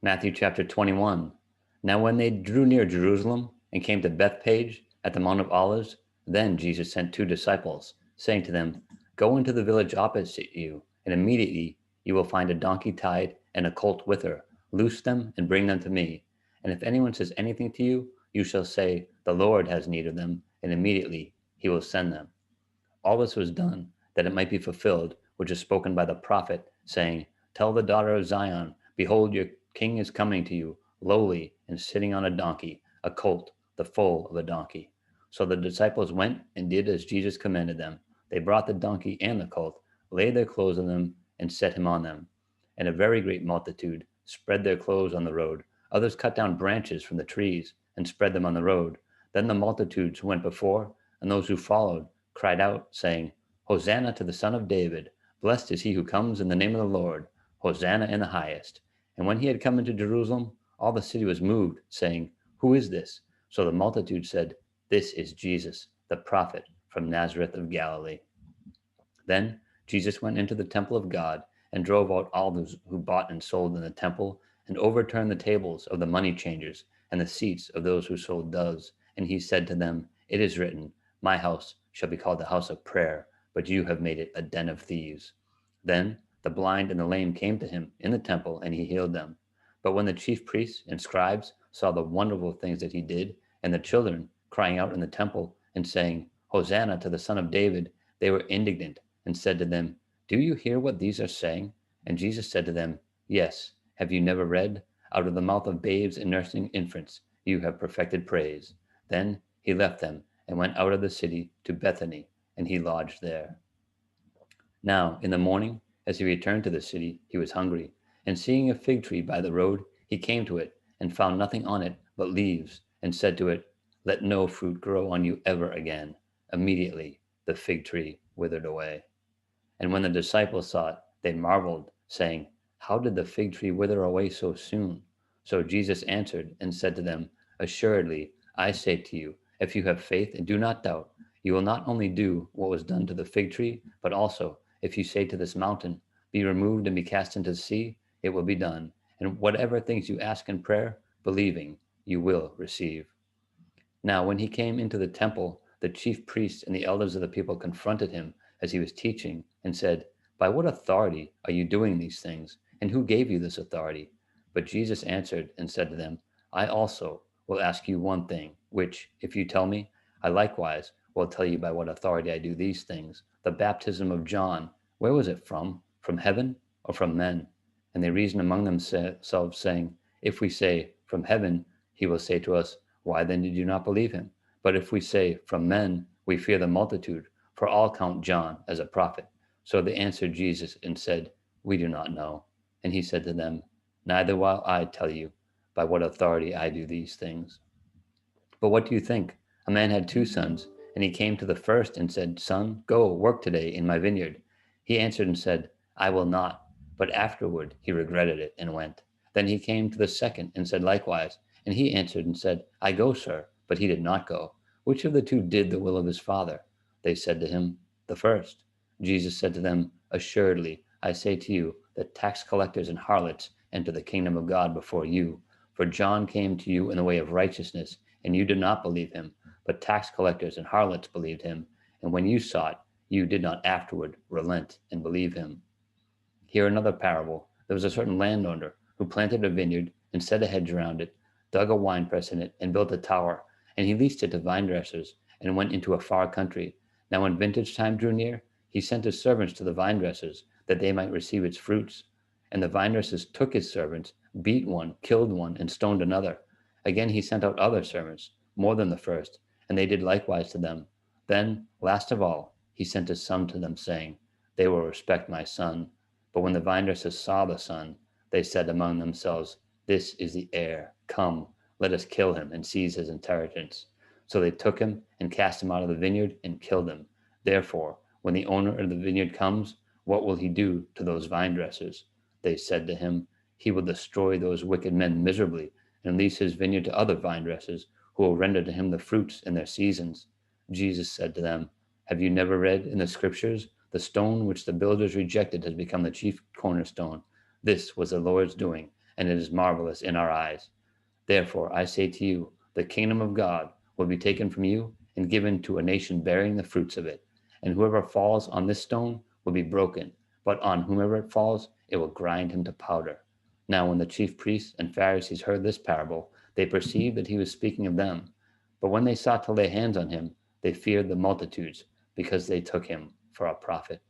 Matthew chapter 21. Now when they drew near Jerusalem and came to Bethpage at the Mount of Olives, then Jesus sent two disciples, saying to them, Go into the village opposite you, and immediately you will find a donkey tied and a colt with her. Loose them and bring them to me. And if anyone says anything to you, you shall say, The Lord has need of them, and immediately he will send them. All this was done that it might be fulfilled, which is spoken by the prophet, saying, Tell the daughter of Zion, Behold, your king is coming to you, lowly and sitting on a donkey, a colt, the foal of a donkey. So the disciples went and did as Jesus commanded them. They brought the donkey and the colt, laid their clothes on them, and set him on them. And a very great multitude spread their clothes on the road. Others cut down branches from the trees and spread them on the road. Then the multitudes who went before, and those who followed, cried out, saying, Hosanna to the Son of David. Blessed is he who comes in the name of the Lord. Hosanna in the highest. And when he had come into Jerusalem, all the city was moved, saying, Who is this? So the multitude said, This is Jesus, the prophet from Nazareth of Galilee. Then Jesus went into the temple of God and drove out all those who bought and sold in the temple, and overturned the tables of the money changers and the seats of those who sold doves. And he said to them, It is written, My house shall be called the house of prayer, but you have made it a den of thieves. Then the blind and the lame came to him in the temple, and he healed them. But when the chief priests and scribes saw the wonderful things that he did, and the children crying out in the temple and saying, Hosanna to the Son of David, they were indignant and said to them, Do you hear what these are saying? And Jesus said to them, Yes, have you never read? Out of the mouth of babes and nursing infants you have perfected praise. Then he left them and went out of the city to Bethany, and he lodged there. Now, in the morning, as he returned to the city, he was hungry. And seeing a fig tree by the road, he came to it, and found nothing on it but leaves, and said to it, Let no fruit grow on you ever again. Immediately the fig tree withered away. And when the disciples saw it, they marveled, saying, How did the fig tree wither away so soon? So Jesus answered and said to them, Assuredly, I say to you, if you have faith and do not doubt, you will not only do what was done to the fig tree, but also, if you say to this mountain, Be removed and be cast into the sea, it will be done. And whatever things you ask in prayer, believing, you will receive. Now, when he came into the temple, the chief priests and the elders of the people confronted him as he was teaching and said, By what authority are you doing these things? And who gave you this authority? But Jesus answered and said to them, I also will ask you one thing, which, if you tell me, I likewise will tell you by what authority I do these things. The baptism of John, where was it from? From heaven or from men? And they reasoned among themselves, saying, If we say, From heaven, he will say to us, Why then did you not believe him? But if we say, From men, we fear the multitude, for all count John as a prophet. So they answered Jesus and said, We do not know. And he said to them, Neither will I tell you by what authority I do these things. But what do you think? A man had two sons, and he came to the first and said, Son, go work today in my vineyard. He answered and said, I will not. But afterward he regretted it and went. Then he came to the second and said likewise. And he answered and said, I go, sir. But he did not go. Which of the two did the will of his father? They said to him, The first. Jesus said to them, Assuredly, I say to you, that tax collectors and harlots enter the kingdom of God before you. For John came to you in the way of righteousness, and you did not believe him. But tax collectors and harlots believed him. And when you saw it, you did not afterward relent and believe him. Hear another parable. There was a certain landowner who planted a vineyard and set a hedge around it, dug a winepress in it, and built a tower. And he leased it to vine dressers and went into a far country. Now when vintage time drew near, he sent his servants to the vine dressers that they might receive its fruits. And the vine dressers took his servants, beat one, killed one, and stoned another. Again he sent out other servants, more than the first, and they did likewise to them. Then, last of all, he sent his son to them, saying, They will respect my son. But when the vine dressers saw the son, they said among themselves, This is the heir. Come, let us kill him and seize his inheritance. So they took him and cast him out of the vineyard and killed him. Therefore, when the owner of the vineyard comes, what will he do to those vine dressers? They said to him, He will destroy those wicked men miserably and lease his vineyard to other vine dressers who will render to him the fruits in their seasons. Jesus said to them, Have you never read in the scriptures, the stone which the builders rejected has become the chief cornerstone? This was the Lord's doing, and it is marvelous in our eyes. Therefore, I say to you, the kingdom of God will be taken from you and given to a nation bearing the fruits of it. And whoever falls on this stone will be broken, but on whomever it falls, it will grind him to powder. Now, when the chief priests and Pharisees heard this parable, they perceived that he was speaking of them. But when they sought to lay hands on him, they feared the multitudes, because they took him for a prophet.